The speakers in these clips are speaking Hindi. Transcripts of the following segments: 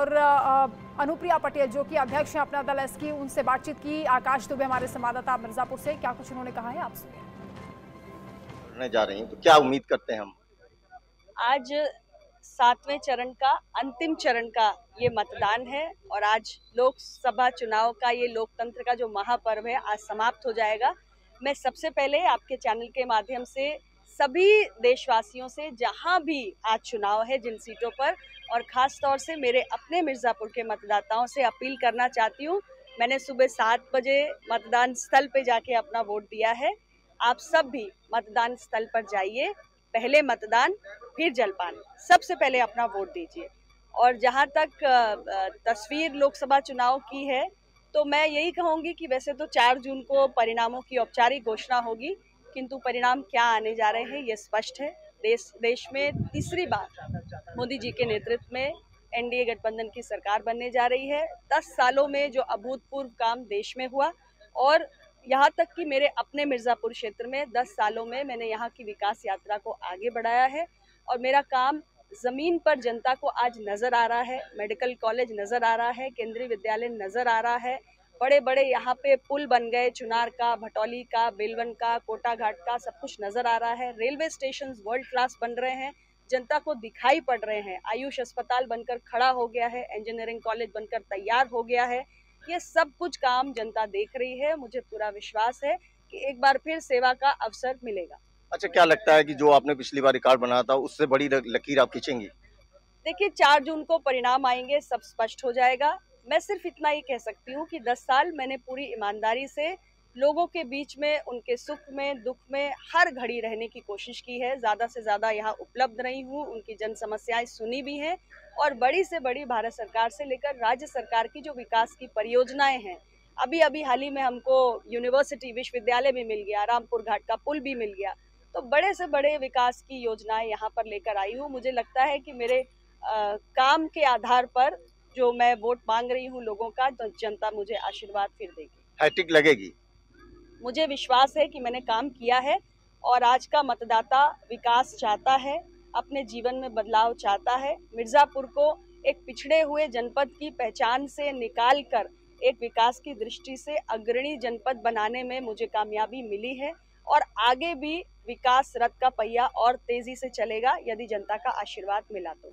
और अनुप्रिया पटेल जो कि अध्यक्ष हैं अपना दल एस की, उनसे बातचीत की। आकाश दुबे हमारे संवाददाता मिर्जापुर से, क्या कुछ उन्होंने कहा है आप सुनिए। जा रही हैं तो क्या उम्मीद करते हैं हम? आज 7वें चरण का अंतिम चरण का ये मतदान है और आज लोकसभा चुनाव का ये लोकतंत्र का जो महापर्व है आज समाप्त हो जाएगा। मैं सबसे पहले आपके चैनल के माध्यम से सभी देशवासियों से जहां भी आज चुनाव है जिन सीटों पर, और खास तौर से मेरे अपने मिर्जापुर के मतदाताओं से अपील करना चाहती हूँ। मैंने सुबह 7 बजे मतदान स्थल पे जाके अपना वोट दिया है। आप सब भी मतदान स्थल पर जाइए, पहले मतदान फिर जलपान, सबसे पहले अपना वोट दीजिए। और जहां तक तस्वीर लोकसभा चुनाव की है तो मैं यही कहूंगी कि वैसे तो 4 जून को परिणामों की औपचारिक घोषणा होगी, किंतु परिणाम क्या आने जा रहे हैं ये स्पष्ट है। देश में तीसरी बार मोदी जी के नेतृत्व में एनडीए गठबंधन की सरकार बनने जा रही है। 10 सालों में जो अभूतपूर्व काम देश में हुआ, और यहाँ तक कि मेरे अपने मिर्जापुर क्षेत्र में 10 सालों में मैंने यहाँ की विकास यात्रा को आगे बढ़ाया है और मेरा काम जमीन पर जनता को आज नजर आ रहा है। मेडिकल कॉलेज नजर आ रहा है, केंद्रीय विद्यालय नजर आ रहा है, बड़े बड़े यहाँ पे पुल बन गए, चुनार का, भटौली का, बेलवन का, कोटा घाट का, सब कुछ नजर आ रहा है। रेलवे स्टेशन वर्ल्ड क्लास बन रहे हैं, जनता को दिखाई पड़ रहे हैं। आयुष अस्पताल बनकर खड़ा हो गया है, इंजीनियरिंग कॉलेज बनकर तैयार हो गया है। ये सब कुछ काम जनता देख रही है। मुझे पूरा विश्वास है कि एक बार फिर सेवा का अवसर मिलेगा। अच्छा, क्या लगता है कि जो आपने पिछली बार रिकॉर्ड बनाया था उससे बड़ी लकीर आप खींचेंगी? देखिए, 4 जून को परिणाम आएंगे, सब स्पष्ट हो जाएगा। मैं सिर्फ इतना ही कह सकती हूँ कि 10 साल मैंने पूरी ईमानदारी से लोगों के बीच में, उनके सुख में, दुख में हर घड़ी रहने की कोशिश की है। ज़्यादा से ज़्यादा यहाँ उपलब्ध रही हूँ, उनकी जन समस्याएं सुनी भी हैं, और बड़ी से बड़ी भारत सरकार से लेकर राज्य सरकार की जो विकास की परियोजनाएं हैं, अभी अभी हाल ही में हमको यूनिवर्सिटी, विश्वविद्यालय भी मिल गया, रामपुर घाट का पुल भी मिल गया, तो बड़े से बड़े विकास की योजनाएं यहाँ पर लेकर आई हूँ। मुझे लगता है कि मेरे काम के आधार पर जो मैं वोट मांग रही हूँ लोगों का, तो जनता मुझे आशीर्वाद फिर देगी, हैट्रिक लगेगी। मुझे विश्वास है कि मैंने काम किया है और आज का मतदाता विकास चाहता है, अपने जीवन में बदलाव चाहता है। मिर्जापुर को एक पिछड़े हुए जनपद की पहचान से निकाल कर एक विकास की दृष्टि से अग्रणी जनपद बनाने में मुझे कामयाबी मिली है, और आगे भी विकास रथ का पहिया और तेजी से चलेगा यदि जनता का आशीर्वाद मिला तो।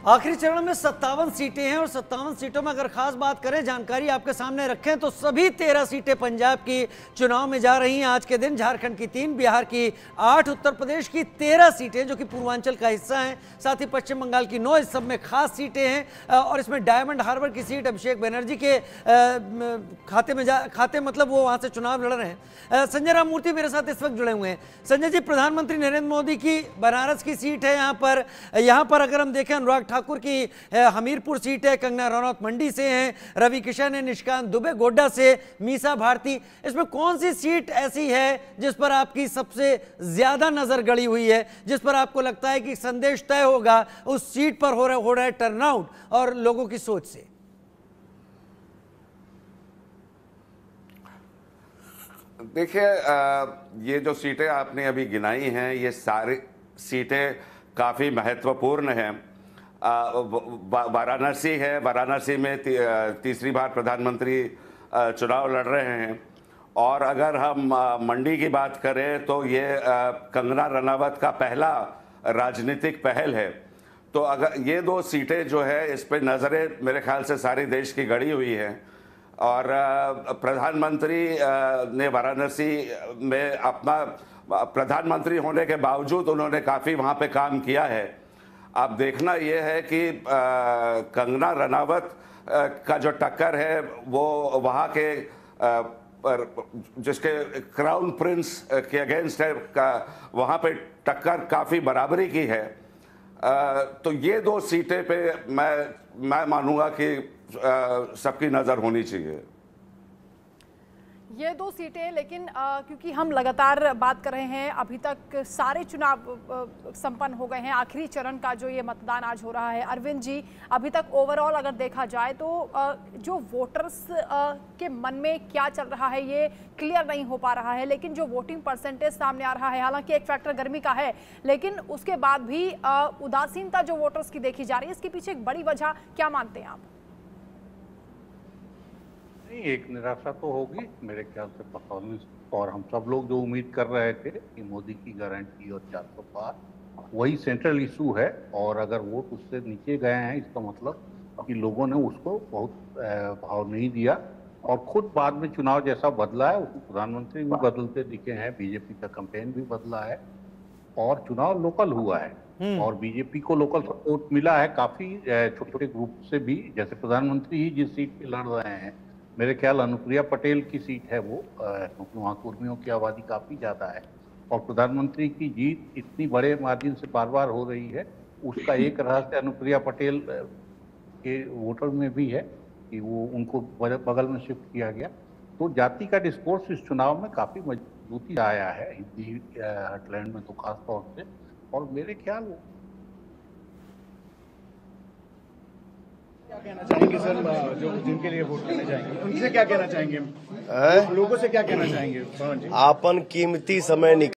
आखिरी चरण में 57 सीटें हैं और 57 सीटों में अगर खास बात करें, जानकारी आपके सामने रखें तो सभी 13 सीटें पंजाब की चुनाव में जा रही हैं आज के दिन। झारखंड की 3, बिहार की 8, उत्तर प्रदेश की 13 सीटें जो कि पूर्वांचल का हिस्सा हैं, साथ ही पश्चिम बंगाल की 9, इस सब में खास सीटें हैं। और इसमें डायमंड हार्बर की सीट अभिषेक बनर्जी के खाते मतलब वो वहां से चुनाव लड़ रहे हैं। संजय राम मूर्ति मेरे साथ इस वक्त जुड़े हुए हैं। संजय जी, प्रधानमंत्री नरेंद्र मोदी की बनारस की सीट है यहाँ पर अगर हम देखें, अनुराग ठाकुर की हमीरपुर सीट है, कंगना रनौत मंडी से हैं, रवि किशन है, निशिकांत दुबे गोड्डा से, मीसा भारती। इसमें कौन सी सीट ऐसी है जिस पर आपकी सबसे ज्यादा नजर गड़ी हुई है, जिस पर आपको लगता है कि संदेश तय होगा उस सीट पर हो रहा है टर्नआउट और लोगों की सोच से? देखिए, ये जो सीटें आपने अभी गिनाई हैं, ये सारी सीटें काफ़ी महत्वपूर्ण हैं। वाराणसी है, वाराणसी में तीसरी बार प्रधानमंत्री चुनाव लड़ रहे हैं। और अगर हम मंडी की बात करें तो ये कंगना रनावत का पहला राजनीतिक पहल है। तो अगर ये 2 सीटें जो है, इस पे नज़रें मेरे ख्याल से सारी देश की गड़ी हुई हैं। और प्रधानमंत्री ने वाराणसी में अपना प्रधानमंत्री होने के बावजूद उन्होंने काफ़ी वहाँ पे काम किया है। अब देखना यह है कि कंगना रनावत का जो टक्कर है वो वहाँ के जिसके क्राउन प्रिंस के अगेंस्ट है, वहाँ पे टक्कर काफ़ी बराबरी की है। तो ये 2 सीटें पे मैं मानूंगा कि सबकी नज़र होनी चाहिए। ये 2 सीटें, लेकिन क्योंकि हम लगातार बात कर रहे हैं, अभी तक सारे चुनाव संपन्न हो गए हैं, आखिरी चरण का जो ये मतदान आज हो रहा है। अरविंद जी, अभी तक ओवरऑल अगर देखा जाए तो जो वोटर्स के मन में क्या चल रहा है ये क्लियर नहीं हो पा रहा है, लेकिन जो वोटिंग परसेंटेज सामने आ रहा है, हालांकि एक फैक्टर गर्मी का है, लेकिन उसके बाद भी उदासीनता जो वोटर्स की देखी जा रही है, इसके पीछे एक बड़ी वजह क्या मानते हैं आप? नहीं, एक निराशा तो होगी मेरे ख्याल से परफॉर्मेंस, और हम सब लोग जो उम्मीद कर रहे थे कि मोदी की गारंटी और 400 पार वही सेंट्रल इशू है, और अगर वोट उससे नीचे गए हैं इसका मतलब कि लोगों ने उसको बहुत भाव नहीं दिया, और खुद बाद में चुनाव जैसा बदला है उसमें प्रधानमंत्री भी बदलते दिखे हैं, बीजेपी का कैंपेन भी बदला है, और चुनाव लोकल हुआ है और बीजेपी को लोकल सपोर्ट मिला है काफी छोटे छोटे ग्रुप से भी। जैसे प्रधानमंत्री ही जिस सीट पे लड़ रहे हैं, मेरे ख्याल अनुप्रिया पटेल की सीट है वो, क्योंकि वहाँ कुर्मियों की आबादी काफ़ी ज़्यादा है, और प्रधानमंत्री की जीत इतनी बड़े मार्जिन से बार बार हो रही है, उसका एक रहस्य अनुप्रिया पटेल के वोटर में भी है कि वो उनको बगल में शिफ्ट किया गया। तो जाति का डिस्कोर्स इस चुनाव में काफ़ी मजबूती आया है, हिंदी हटलैंड में तो खास तौर से, और मेरे ख्याल क्या कहना चाहेंगे सर, जो जिनके लिए वोट करने जाएंगे उनसे क्या कहना चाहेंगे, लोगों से क्या कहना चाहेंगे? आपन कीमती समय